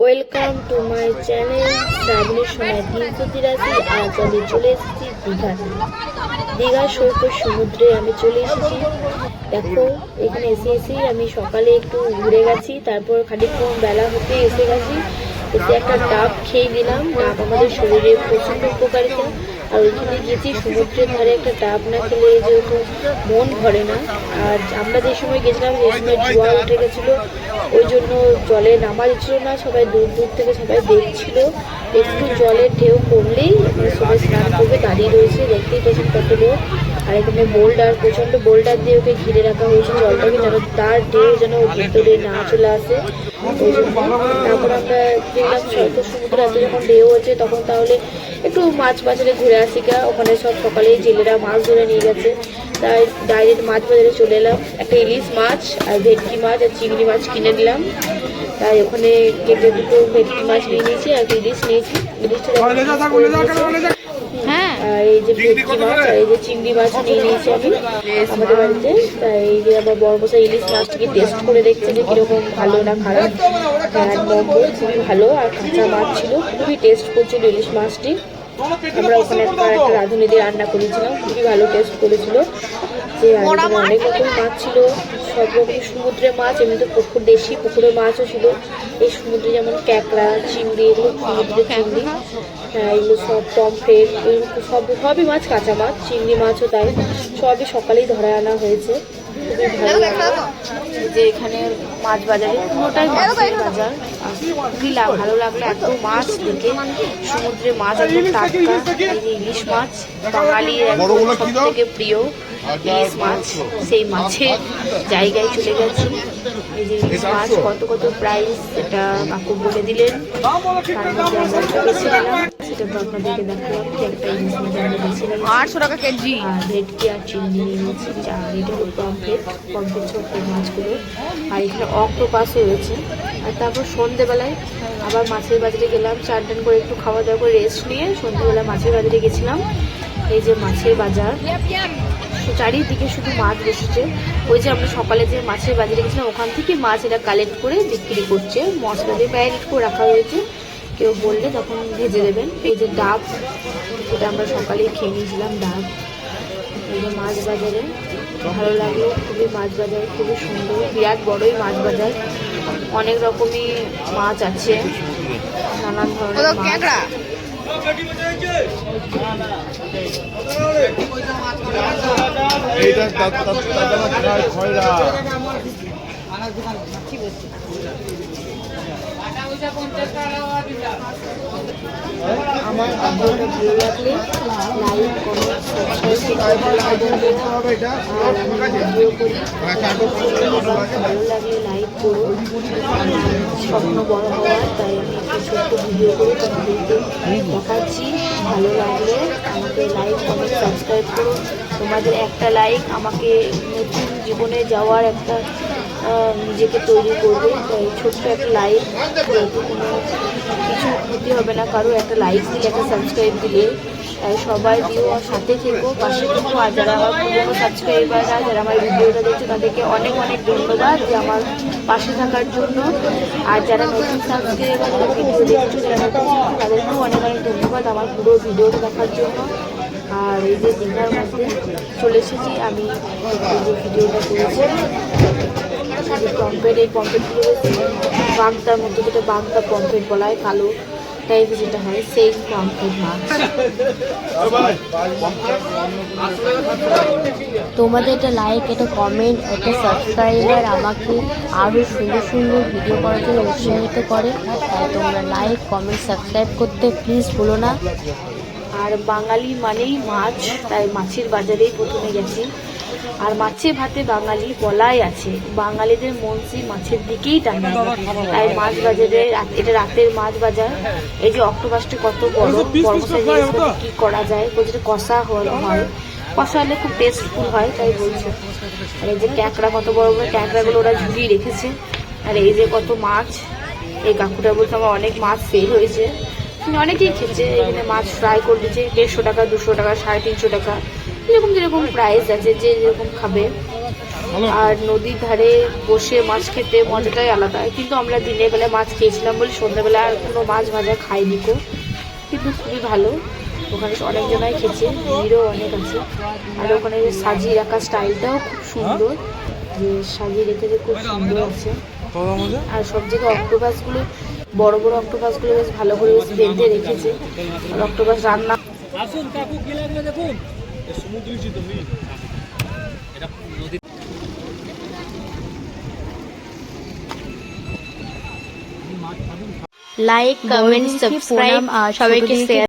Welcome to my channel শ্রাবণের সময় 383। আজ আমি চলে এসেছি দীঘা সৈকত সমুদ্রে আমি চলে এসেছি। দেখো এখানে এসেই আমি সকালে একটু ঘুরে গেছি, তারপর খানিকক্ষণ বেলা হতে এসে গেছি। এসে একটা ডাব খেয়ে নিলাম। ডাব আমাদের শরীরে প্রচণ্ড উপকারিতা। আর ওইখানে গেছি সমুদ্রের ধারে, একটা ডাব না খেলে যেহেতু মন ভরে না। আর আমরা যে সময় গেছিলাম সেই সময় জোয়ার উঠে গেছিলো, ওই জন্য জলে নামা দিচ্ছিল না। সবাই দূর দূর থেকে সবাই দেখছিল। একটু জলের ঢেউ কমলেই সবাই স্নান করবে দাঁড়িয়ে রয়েছে, দেখতেই পাচ্ছেন কত লোক। আর এখানে বোল্ডার, প্রচণ্ড বোল্ডার দিয়ে ওকে ঘিরে রাখা হয়েছে জলটাকে, যেন তার ঢেউ যেন ভিতরে না চলে আসে ওই জন্য। তারপর আমরা দেখলাম সৈকত সমুদ্রে এত যখন ঢেউ আছে তখন তাহলে একটু মাছ বাজারে ঘুরে আসি গা। ওখানে সব সকালেই জেলেরা মাছ ধরে নিয়ে গেছে, তাই ডাইরেক্ট মাছ বাজারে চলে এলাম। একটা ইলিশ মাছ আর ভেটকি মাছ আর চিংড়ি মাছ কিনে নিলাম। তাই ওখানে কেটে দুটো ভেটকি মাছ নিয়ে নিয়েছি আর ইলিশ নিয়েছি। ইলিশটা হ্যাঁ, আর এই যে ভেটকি মাছ আর এই যে চিংড়ি মাছ নিয়ে নিয়েছি আমি আমাদের বাড়িতে। তাই এই যে আমার বড়মশা ইলিশ মাছটাকে টেস্ট করে দেখছে যে কিরকম ভালো না খারাপ। খুবই ভালো, আর কাঁচা মাছ ছিল, খুবই টেস্ট করছিল ইলিশ মাছটি। আমরা ওখানে একটা রাঁধুনি দিয়ে রান্না করেছিলাম, খুবই ভালো টেস্ট করেছিল। যে অনেক রকম মাছ ছিল, সব রকম সমুদ্রের মাছ, এমনিতে পুকুর দেশি পুকুরের মাছও ছিল। এই সমুদ্রে যেমন ক্যাকড়া, চিংড়ি, এগুলো সমুদ্রের চিংড়ি, হ্যাঁ এগুলো সব পমফ্রেট, সবই মাছ, কাঁচা মাছ, চিংড়ি মাছও তাই, সবই সকালেই ধরে আনা হয়েছে। খুবই ভালো লাগলো যে এখানে মাছ বাজারে পুরোটাই মাছের বাজার। খুবই ভালো লাগলো এত মাছ দেখে, সমুদ্রে মাছ একদম টাটকা। এই যে ইলিশ মাছ বাঙালির একদম সব থেকে প্রিয় ইলিশ মাছ, সেই মাছের জায়গায় চলে গেছি। এই যে ইলিশ মাছ কত কত প্রাইস সেটা কাকু বলে দিলেন, তার মধ্যে আমরা একটা বেছে নিলাম। সেটা তো আপনাদেরকে দেখালাম যে একটা ইলিশ মাছ আমরা বেছে নিলাম 800 টাকা কেজি। আর ভেটকি আর চিংড়ি নিয়ে নিয়েছি। আর এটা হলো পমফ্রেট ছোট্ট মাছগুলো। আর এখানে অক্টোপাস রয়েছে। আর তারপর সন্ধেবেলায় আবার মাছের বাজারে গেলাম, চান টান করে একটু খাওয়া দাওয়া করে রেস্ট নিয়ে সন্ধেবেলা মাছের বাজারে গেছিলাম। এই যে মাছের বাজার, চারিদিকে শুধু মাছ বসেছে। ওই যে আমরা সকালে যে মাছের বাজারে গেছিলাম ওখান থেকে মাছ এরা কালেক্ট করে বিক্রি করছে, মশলা দিয়ে ম্যারিনেট করে রাখা হয়েছে, কেউ বললে তখন ভেজে দেবেন। এই যে ডাব, যেটা আমরা সকালেই খেয়ে নিয়েছিলাম ডাব। এই যে মাছ বাজারে ভালো লাগলো খুবই, মাছ বাজার খুবই সুন্দর, বিরাট বড়ই মাছ বাজার, অনেক রকমই মাছ আছে, নানান ধরনের মাছ। আমার ভিডিওটা ভালো লাগলে লাইক কমেন্ট সাবস্ক্রাইব আর আমি ভিডিও করি, ভালো লাগলে লাইক করো। স্বপ্ন বড় হওয়ার, তাই আমি একটা ছোট্ট ভিডিও করে তোমাদেরকে দেখাচ্ছি। ভালো লাগলে আমাকে লাইক কমেন্ট সাবস্ক্রাইব করো। তোমাদের একটা লাইক আমাকে নতুন জীবনে যাওয়ার একটা নিজেকে তৈরি করবে। তাই ছোট্ট একটা লাইক, যেহেতু কোনো কিছু ক্ষতি হবে না কারো, একটা লাইক দিলে একটা সাবস্ক্রাইব দিলে, তাই সবাই দিও, সাথে থেকো, পাশে থেকো। আর যারা আমার পুরোনো সাবস্ক্রাইবাররা, যারা আমার ভিডিওটা দেখছে তাদেরকে অনেক অনেক ধন্যবাদ যে আমার পাশে থাকার জন্য। আর যারা নতুন সাবস্ক্রাইবার, যারা ভিডিও দেখছো, যারা নতুন, তাদেরকেও অনেক অনেক ধন্যবাদ আমার পুরো ভিডিওটা দেখার জন্য। আর এই যে দীঘার মধ্যে চলে এসেছি আমি, এই যে ভিডিওটা করেছি পমফ্রেট, এই পমফ্রেটগুলো বাগদার মধ্যে, যেটা বাগদা পমফ্রেট বলা হয়, কালো টাইপের যেটা হয়, সেই পমফ্রেট মাছ। তোমাদের একটা লাইক, একটা কমেন্ট, একটা সাবস্ক্রাইবার আমাকে আরও সুন্দর সুন্দর ভিডিও করার জন্য উৎসাহিত করে। তাই তোমরা লাইক কমেন্ট সাবস্ক্রাইব করতে প্লিজ ভুলো না। আর বাঙালি মানেই মাছ, তাই মাছের বাজারেই প্রথমে গেছি। আর মাছে ভাতে বাঙালি বলাই আছে, বাঙালিদের মন সেই মাছের দিকেই টানে। তাই মাছ বাজারে, এটা রাতের মাছ বাজার। এই যে অক্টোপাসটা কত বড়, কি করা যায় বলছে, কষা হয়, কষা হলে খুব টেস্টফুল হয়, তাই বলছে। আর এই যে ক্যাঁকড়া, কত বড় বড় ক্যাঁকড়াগুলো ওরা ঝুলিয়ে রেখেছে। আর এই যে কত মাছ, এই কাকুটা বলছে আমার অনেক মাছ সেল হয়েছে, অনেকেই খেয়েছে। এখানে মাছ ফ্রাই করে দিচ্ছে 150 টাকা, 200 টাকা, 350 টাকা, যেরকম যেরকম প্রাইস আছে, যে যেরকম খাবে। আর নদীর ধারে বসে মাছ খেতে মজাটাই আলাদা। কিন্তু আমরা দিনের বেলায় মাছ খেয়েছিলাম বলে সন্ধ্যাবেলা আর কোনো মাছ ভাজা খাইনি কো, কিন্তু খুবই ভালো। ওখানে অনেক জনাই খেয়েছে, ভিড়ও অনেক আছে। আর ওখানে সাজিয়ে রাখা স্টাইলটাও খুব সুন্দর, যে সাজিয়ে রেখেছে খুব সুন্দর আছে। আর সব জায়গায় অক্টোপাসগুলো, বড় বড় অক্টোপাসগুলো বেশ ভালো করে বেশ বেঁধে রেখেছে। আর অক্টোপাস রান্না লাইক, কমেন্ট, সাবস্ক্রাইব সবাইকে শেয়ার